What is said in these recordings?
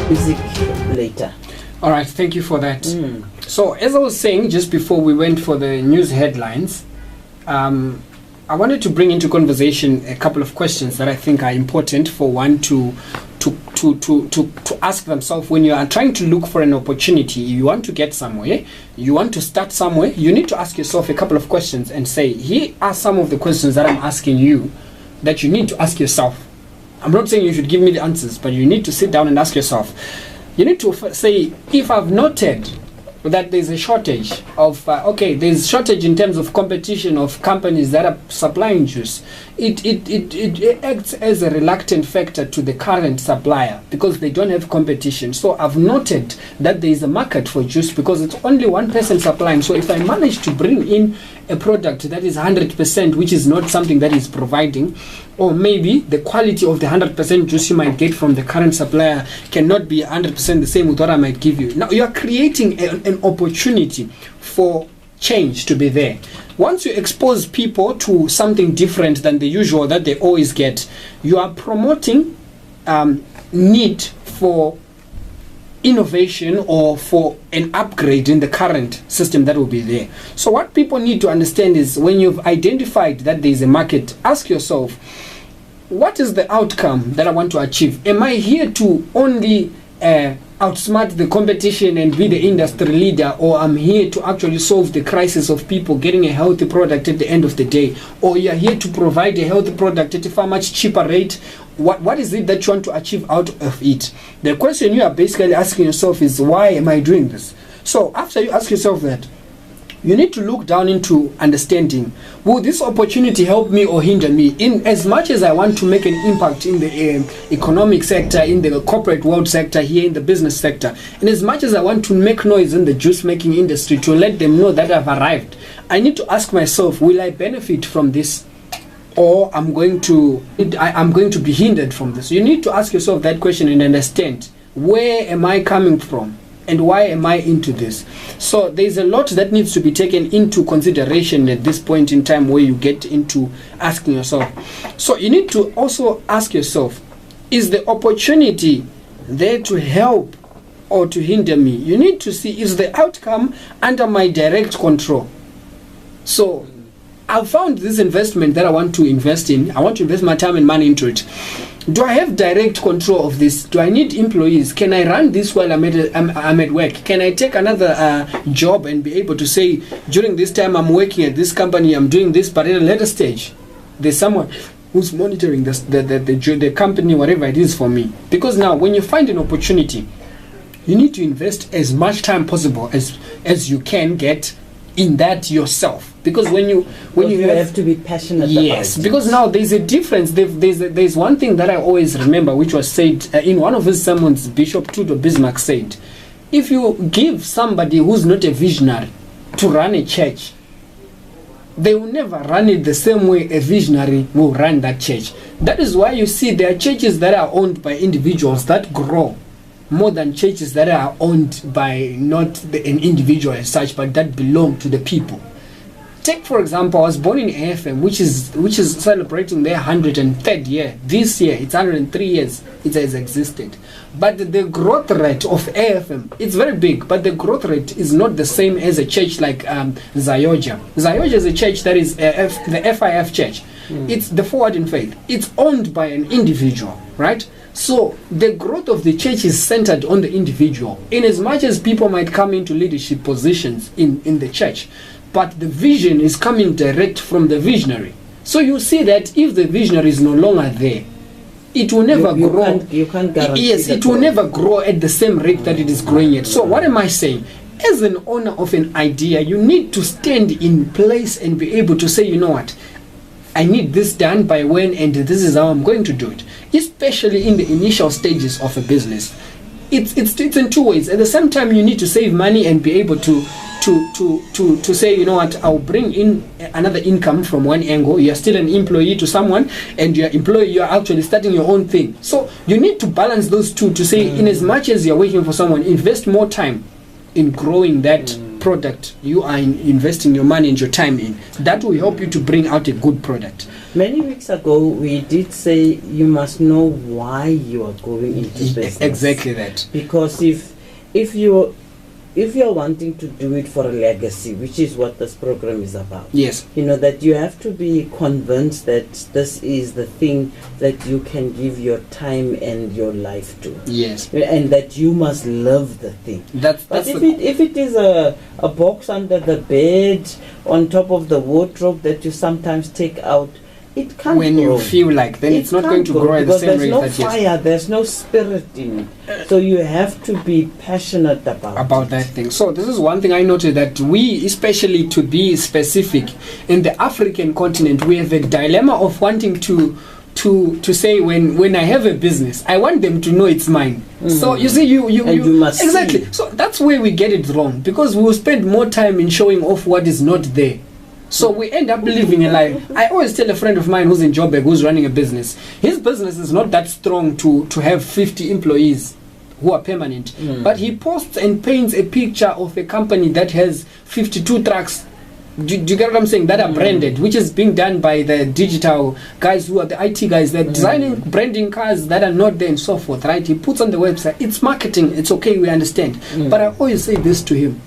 music later. All right, thank you for that. So, as I was saying just before we went for the news headlines, I wanted to bring into conversation a couple of questions that I think are important for one to ask themselves when you are trying to look for an opportunity. You want to get somewhere, you want to start somewhere, you need to ask yourself a couple of questions and say, here are some of the questions that I'm asking you that you need to ask yourself. I'm not saying you should give me the answers, but you need to sit down and ask yourself. You need to say, if I've noted that there's a shortage of, there's shortage in terms of competition of companies that are supplying juice, it acts as a reluctant factor to the current supplier because they don't have competition. So I've noted that there is a market for juice because it's only one person supplying. So if I manage to bring in a product that is 100%, which is not something that is providing, or maybe the quality of the 100% juice you might get from the current supplier cannot be 100% the same with what I might give you. Now you are creating an opportunity for change to be there. Once you expose people to something different than the usual that they always get, you are promoting need for innovation or for an upgrade in the current system that will be there. So what people need to understand is when you've identified that there is a market, ask yourself, what is the outcome that I want to achieve? Am I here to only outsmart the competition and be the industry leader, or I'm here to actually solve the crisis of people getting a healthy product at the end of the day? Or you're here to provide a healthy product at a far much cheaper rate? What is it that you want to achieve out of it? The question you are basically asking yourself is, why am I doing this? So after you ask yourself that, you need to look down into understanding, will this opportunity help me or hinder me? In as much as I want to make an impact in the economic sector, in the corporate world sector, here in the business sector, and as much as I want to make noise in the juice making industry to let them know that I've arrived, I need to ask myself, will I benefit from this? Or I'm going to be hindered from this. You need to ask yourself that question and understand, where am I coming from and why am I into this? So there's a lot that needs to be taken into consideration at this point in time where you get into asking yourself. So you need to also ask yourself, is the opportunity there to help or to hinder me? You need to see, is the outcome under my direct control? So I found this investment that I want to invest in. I want to invest my time and money into it. Do I have direct control of this? Do I need employees? Can I run this while I'm at work? Can I take another job and be able to say, during this time I'm working at this company, I'm doing this, but at a later stage, there's someone who's monitoring the company, whatever it is for me. Because now, when you find an opportunity, you need to invest as much time possible as you can get in that yourself. Because when you have to be passionate yes, about because now there's a difference. There's one thing that I always remember, which was said in one of his sermons. Bishop Tudo Bismarck said, if you give somebody who's not a visionary to run a church, they will never run it the same way a visionary will run that church. That is why you see there are churches that are owned by individuals that grow more than churches that are owned by not an individual as such, but that belong to the people. Take, for example, I was born in AFM, which is celebrating their 103rd year. This year, it's 103 years it has existed. But the growth rate of AFM, it's very big, but the growth rate is not the same as a church like Zayoja. Zayoja is a church that is the FIF church. It's the Forward in Faith. It's owned by an individual, right? So the growth of the church is centered on the individual, in as much as people might come into leadership positions in the church. But the vision is coming direct from the visionary. So you see that if the visionary is no longer there, it will never grow. You can't guarantee. Yes, it will never grow at the same rate that it is growing at. So what am I saying? As an owner of an idea, you need to stand in place and be able to say, you know what, I need this done by when, and this is how I'm going to do it. Especially in the initial stages of a business. It's in two ways. At the same time, you need to save money and be able to say, you know what, I'll bring in another income from one angle. You're still an employee to someone, and you're actually starting your own thing. So you need to balance those two to say, in as much as you're working for someone, invest more time in growing that product you are investing your money and your time in. That will help you to bring out a good product. Many weeks ago, we did say you must know why you are going into business. Exactly that. Because if you're wanting to do it for a legacy, which is what this program is about, Yes. you know, that you have to be convinced that this is the thing that you can give your time and your life to, Yes. and that you must love the thing. That's But if it is a box under the bed, on top of the wardrobe that you sometimes take out, it can't when grow. you feel like, then it's not going to grow at the because same rate there's no that yes. fire, there's no spirit in it. So you have to be passionate about it. That thing. So this is one thing I noted, that we, especially to be specific, in the African continent, we have a dilemma of wanting to say, when I have a business, I want them to know it's mine. So you see, you must exactly. see. So that's where we get it wrong, because we will spend more time in showing off what is not there. So we end up living a lie. I always tell a friend of mine who's in Joburg, who's running a business, his business is not that strong to have 50 employees who are permanent. But he posts and paints a picture of a company that has 52 trucks. Do you get what I'm saying? That are branded, which is being done by the digital guys, who are the IT guys. They're designing, branding cars that are not there and so forth, right? He puts on the website. It's marketing. It's okay, we understand. But I always say this to him.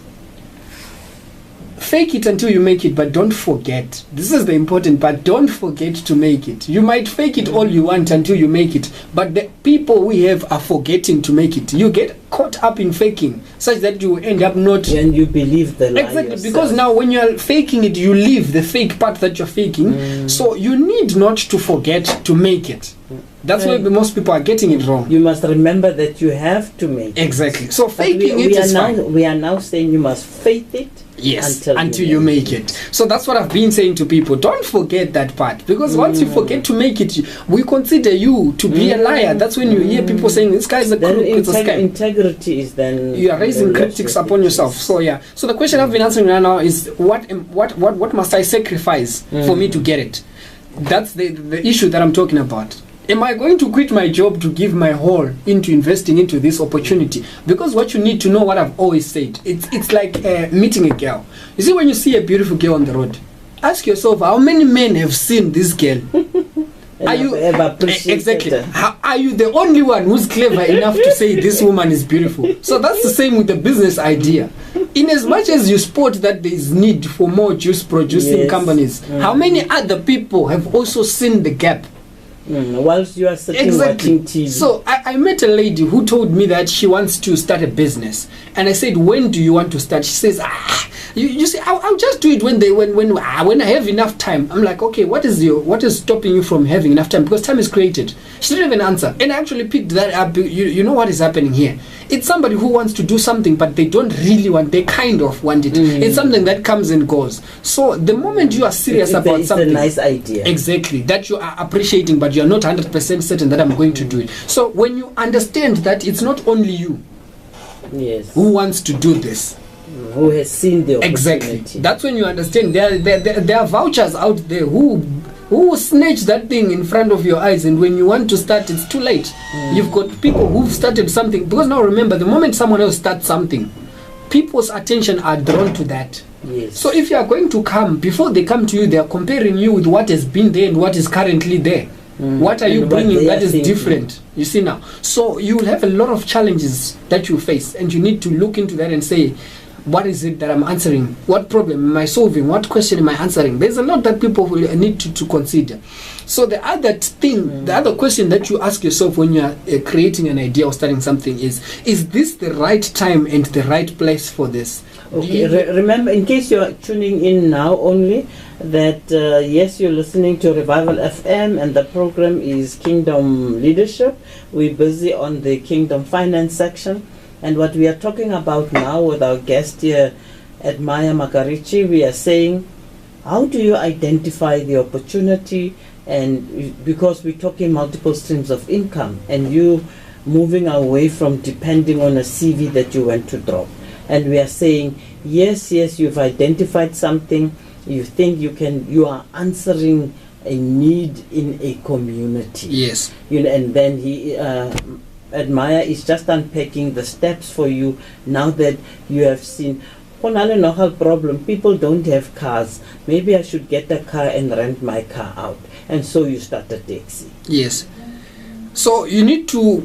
Fake it until you make it, but don't forget. This is the important part. Don't forget to make it. You might fake it all you want until you make it, but the people we have are forgetting to make it. You get caught up in faking, such that you end up not... And you believe the lie Exactly, yourself. because now when you're faking it, you leave the fake part that you're faking. So you need not to forget to make it. That's why most people are getting it wrong. You must remember that you have to make it. Exactly. So But faking we it are is now, fine. we are now saying you must faith it. Yes, until you make it. So that's what I've been saying to people. Don't forget that part, because once you forget to make it, we consider you to be a liar. That's when you hear people saying, this guy's a Then crook, it's a scam. integrity is then... You are raising the critics loss of upon it. yourself. So yeah. So the question I've been answering right now is, what must I sacrifice for me to get it? That's the issue that I'm talking about. Am I going to quit my job to give my whole into investing into this opportunity? Because what you need to know, what I've always said, it's like meeting a girl. You see, when you see a beautiful girl on the road, ask yourself, how many men have seen this girl? Are you ever appreciated exactly? her? Are you the only one who's clever enough to say this woman is beautiful? So that's the same with the business idea. In as much as you spot that there is need for more juice producing companies, how many other people have also seen the gap? Whilst you are sitting watching TV. So I met a lady who told me that she wants to start a business, and I said, when do you want to start? She says, you see, I'll just do it when I have enough time. I'm like, okay, what is stopping you from having enough time? Because time is created. She didn't even answer, and I actually picked that up. You know what is happening here? It's somebody who wants to do something, but they don't really want. They kind of want it. It's something that comes and goes. So the moment you are serious about something, it's a nice idea. Exactly, that you are appreciating, but you are not 100% certain that I'm going to do it. So when you understand that it's not only you who wants to do this, who has seen the opportunity. exactly, that's when you understand there are vouchers out there who snatch that thing in front of your eyes, and when you want to start, it's too late. You've got people who've started something, because now remember, the moment someone else starts something, people's attention are drawn to that. Yes. So if you are going to come, before they come to you, they are comparing you with what has been there and what is currently there. What are you bringing that is different? You see now. So you will have a lot of challenges that you face, and you need to look into that and say, what is it that I'm answering? What problem am I solving? What question am I answering? There's a lot that people will need to consider. So the other thing, the other question that you ask yourself when you're creating an idea or starting something is this the right time and the right place for this? Okay, remember, in case you're tuning in now only, that yes, you're listening to Revival FM, and the program is Kingdom Leadership. We're busy on the Kingdom Finance section. And what we are talking about now with our guest here, Maya Makarichi, we are saying, how do you identify the opportunity? And because we're talking multiple streams of income, and you moving away from depending on a CV that you went to drop. And we are saying, yes, you've identified something, you think you are answering a need in a community. Yes. And then Maya is just unpacking the steps for you now that you have seen Konale nogal problem. People don't have cars. Maybe I should get a car and rent my car out. And so you start a taxi. Yes. So you need to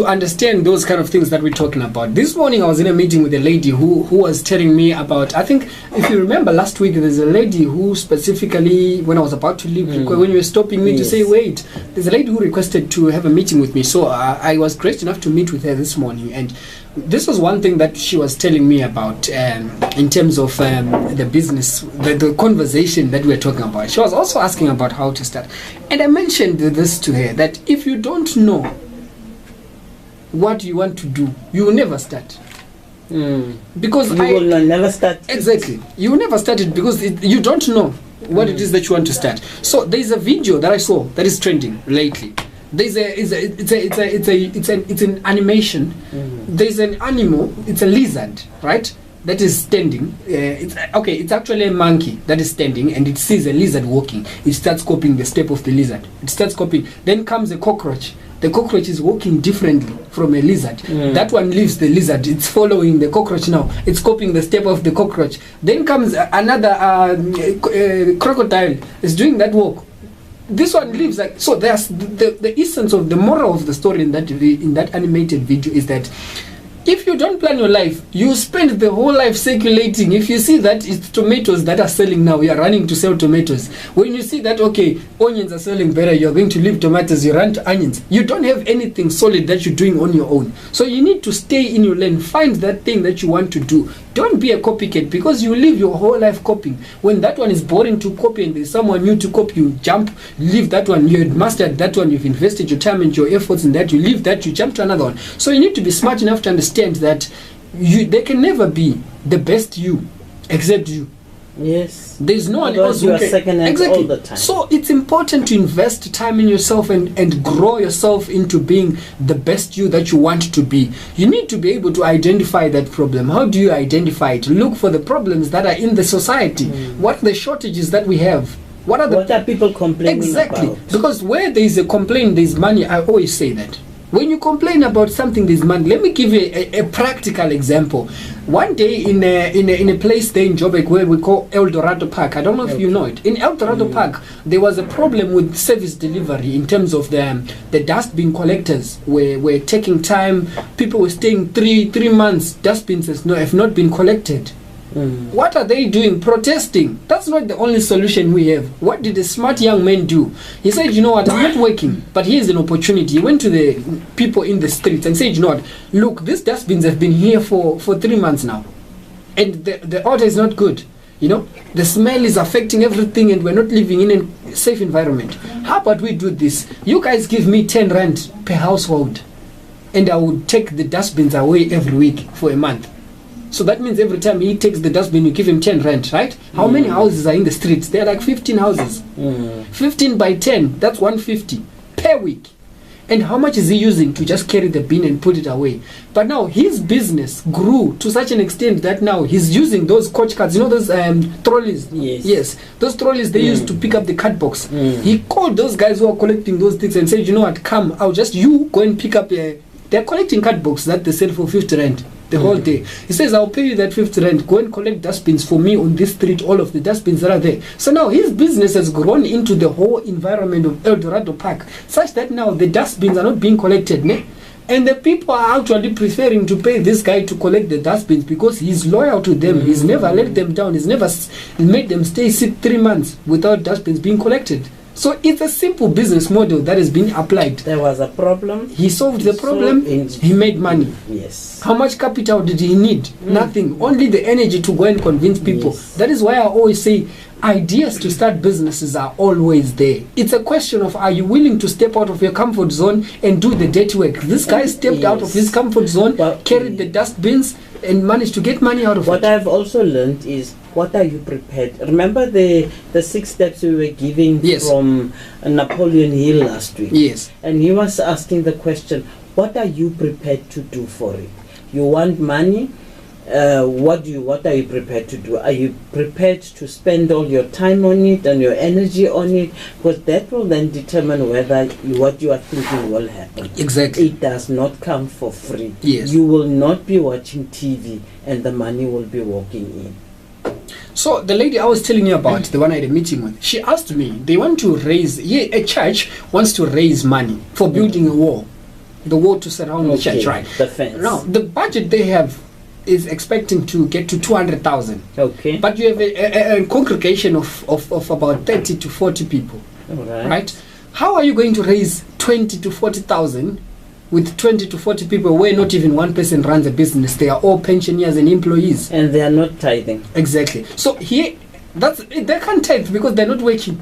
understand those kind of things that we're talking about. This morning I was in a meeting with a lady who was telling me about, I think if you remember last week, there's a lady who specifically, when I was about to leave, when you were stopping me to say, wait, there's a lady who requested to have a meeting with me. So I was gracious enough to meet with her this morning, and this was one thing that she was telling me about in terms of the business, the conversation that we're talking about. She was also asking about how to start. And I mentioned this to her, that if you don't know what you want to do, you will never start. Because you will never start. Exactly. You will never start it because you don't know what it is that you want to start. So there's a video that I saw that is trending lately. It's an animation. There's an animal. It's a lizard, right? That is standing. It's actually a monkey that is standing, and it sees a lizard walking. It starts copying the step of the lizard. It starts copying. Then comes a cockroach. The cockroach is walking differently from a lizard. That one leaves the lizard. It's following the cockroach now. It's copying the step of the cockroach. Then comes another crocodile. Is doing that walk. This one leaves. Like, so there's the essence of the moral of the story in that animated video is that if you don't plan your life, you spend the whole life circulating. If you see that it's tomatoes that are selling now, you are running to sell tomatoes. When you see that, okay, onions are selling better, you're going to leave tomatoes, you run to onions. You don't have anything solid that you're doing on your own. So you need to stay in your lane, find that thing that you want to do. Don't be a copycat, because you live your whole life copying. When that one is boring to copy and there's someone new to copy, you jump, leave that one. You had mastered that one, you've invested your time and your efforts in that, you leave that, you jump to another one. So you need to be smart enough to understand that there can never be the best you except you. Yes. There's no one else who can. Second-hand all the time. So it's important to invest time in yourself and grow yourself into being the best you that you want to be. You need to be able to identify that problem. How do you identify it? Look for the problems that are in the society. What are the shortages that we have? What are people complaining about? Because where there is a complaint, there is money. I always say that. When you complain about something, there's money. Let me give you a practical example. One day in a place there in Joburg where we call El Dorado Park, I don't know if you know it. In El Dorado Park, there was a problem with service delivery in terms of the dustbin collectors were taking time. People were staying three months. Dustbins have not been collected. What are they doing? Protesting. That's not the only solution we have. What did a smart young man do? He said, you know what, I'm not working, but here's an opportunity. He went to the people in the streets and said, you know what, look, these dustbins have been here for 3 months now, and the order is not good. You know, the smell is affecting everything, and we're not living in a safe environment. How about we do this? You guys give me 10 rand per household, and I will take the dustbins away every week for a month. So that means every time he takes the dustbin, you give him 10 rand, right? How many houses are in the streets? There are like 15 houses. 15 by 10, that's 150 per week. And how much is he using to just carry the bin and put it away? But now his business grew to such an extent that now he's using those coach carts, you know, those trolleys. Yes, those trolleys they used to pick up the card box. He called those guys who are collecting those things and said, you know what, come, you go and pick up they're collecting card boxes that they sell for 50 rand. The whole day. He says, I'll pay you that 50 rand. Go and collect dustbins for me on this street, all of the dustbins that are there. So now his business has grown into the whole environment of El Dorado Park, such that now the dustbins are not being collected. And the people are actually preferring to pay this guy to collect the dustbins because he's loyal to them. He's never let them down. He's never made them stay 3 months without dustbins being collected. So it's a simple business model that has been applied. There was a problem. He solved the problem. He made money. Yes. How much capital did he need? Nothing. Only the energy to go and convince people. Yes. That is why I always say ideas to start businesses are always there. It's a question of, are you willing to step out of your comfort zone and do the dirty work? This guy stepped out of his comfort zone, carried the dustbins, and managed to get money out of it. What I've also learned is, what are you prepared? Remember the 6 steps we were giving from Napoleon Hill last week? Yes. And he was asking the question, what are you prepared to do for it? You want money, what are you prepared to do? Are you prepared to spend all your time on it and your energy on it? Because that will then determine whether what you are thinking will happen. Exactly. It does not come for free. Yes. You will not be watching TV and the money will be walking in. So the lady I was telling you about, the one I had a meeting with, she asked me, they want to raise, a church wants to raise money for building a wall. The wall to surround the church, right? The fence. Now, the budget they have is expecting to get to 200,000. Okay. But you have a congregation of about 30 to 40 people. All right. Right? How are you going to raise 20 to 40,000 with 20 to 40 people where not even one person runs a business? They are all pensioners and employees. And they are not tithing. Exactly. So here, they can't tithe because they're not working.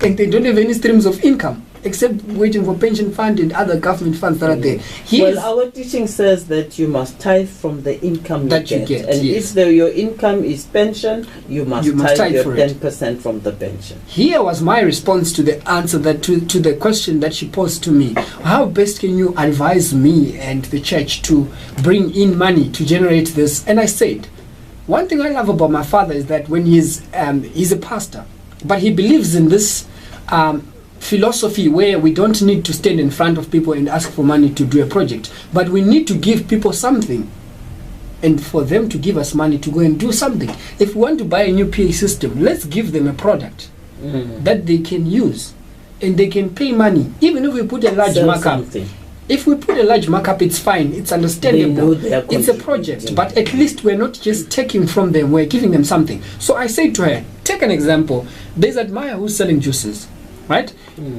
And they don't have any streams of income except waiting for pension fund and other government funds that are there. Well, our teaching says that you must tithe from the income that you get. And yes. if your income is pension, you must tithe your for 10% from the pension. Here was my response to the answer that to the question that she posed to me. How best can you advise me and the church to bring in money to generate this? And I said, one thing I love about my father is that when he's a pastor, but he believes in this philosophy where we don't need to stand in front of people and ask for money to do a project, but we need to give people something and for them to give us money to go and do something. If we want to buy a new PA system, let's give them a product that they can use and they can pay money. Even if we put a large markup, if we put a large markup, it's fine, it's understandable, it's a project, but at least we're not just taking from them, we're giving them something. So I said to her, take an example, there's Admire who's selling juices, right?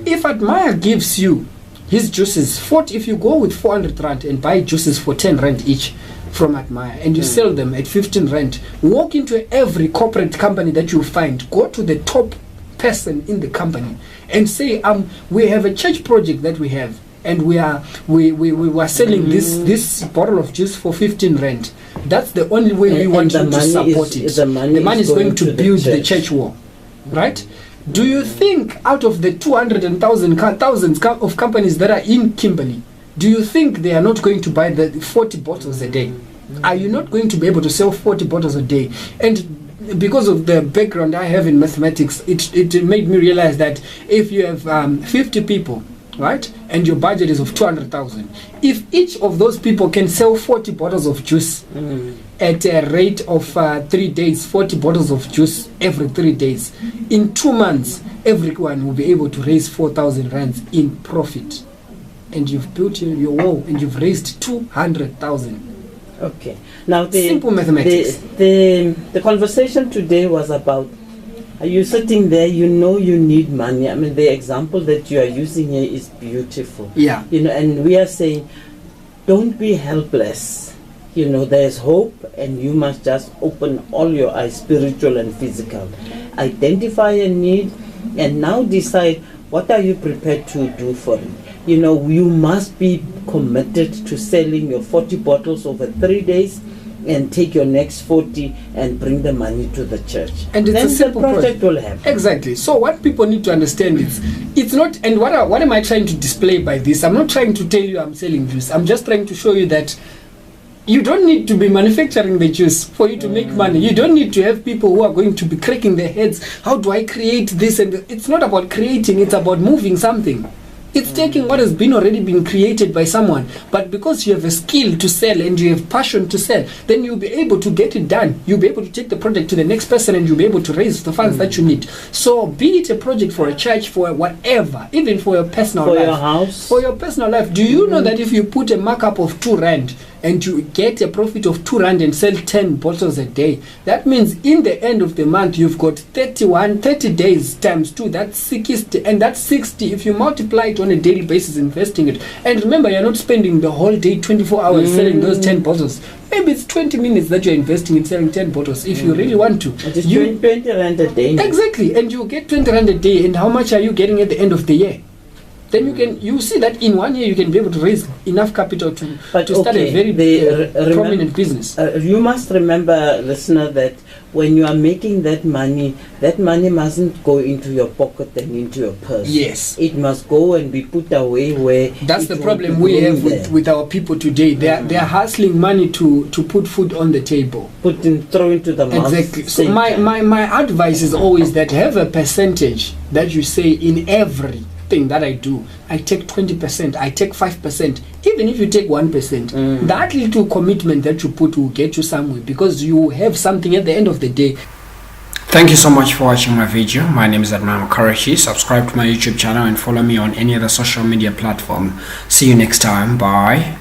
If Admire gives you his juices, if you go with 400 rand and buy juices for 10 rand each from Admire and you sell them at 15 rand, walk into every corporate company that you find, go to the top person in the company and say, we have a church project that we have, and we were selling this bottle of juice for 15 rand. That's the only way we want you to support it. The money is going to build the church wall, right? Do you think out of the 200,000 of companies that are in Kimberley, do you think they are not going to buy the 40 bottles a day? Are you not going to be able to sell 40 bottles a day? And because of the background I have in mathematics, it made me realize that if you have 50 people, right, and your budget is of 200,000, if each of those people can sell 40 bottles of juice at a rate of 3 days, 40 bottles of juice every 3 days, in 2 months everyone will be able to raise 4,000 rands in profit, and you've built your wall and you've raised 200,000. Okay, now simple mathematics. The conversation today was about, are you sitting there, you know you need money. I mean, the example that you are using here is beautiful. Yeah. You know, and we are saying, don't be helpless. You know, there's hope and you must just open all your eyes, spiritual and physical. Identify a need and now decide, what are you prepared to do for it? You know, you must be committed to selling your 40 bottles over 3 days and take your next 40 and bring the money to the church. And it's then a simple the project will happen. Exactly. So what people need to understand is, it's not, and what am I trying to display by this? I'm not trying to tell you I'm selling juice. I'm just trying to show you that you don't need to be manufacturing the juice for you to make money. You don't need to have people who are going to be cracking their heads. How do I create this? And it's not about creating, it's about moving something. It's taking what has already been created by someone, but because you have a skill to sell and you have passion to sell, then you'll be able to get it done. You'll be able to take the project to the next person and you'll be able to raise the funds that you need. So be it a project for a church, for whatever, even for your personal life. For your house. For your personal life. Do you know that if you put a markup of 2 rand and you get a profit of 2 rand and sell 10 bottles a day, that means in the end of the month you've got 30 days times 2, that's 60, and that's 60 if you multiply it on a daily basis, investing it. And remember, you're not spending the whole day 24 hours selling those 10 bottles. Maybe it's 20 minutes that you're investing in selling 10 bottles if you really want to. It is 20 rand a day. Exactly, and you get 20 rand a day, and how much are you getting at the end of the year? then you see that in 1 year you can be able to raise enough capital to start a very prominent business. You must remember, listener, that when you are making that money mustn't go into your pocket and into your purse. Yes. It must go and be put away where... That's the problem we have with our people today. They are hustling money to put food on the table. Throw into the mouth. Exactly. So my advice is always that have a percentage that you say in everything that I do. I take 20%, I take 5%. Even if you take 1%, that little commitment that you put will get you somewhere, because you have something at the end of the day. Thank you so much for watching my video. My name is Adnan Karashi. Subscribe to my YouTube channel and follow me on any other social media platform. See you next time. Bye.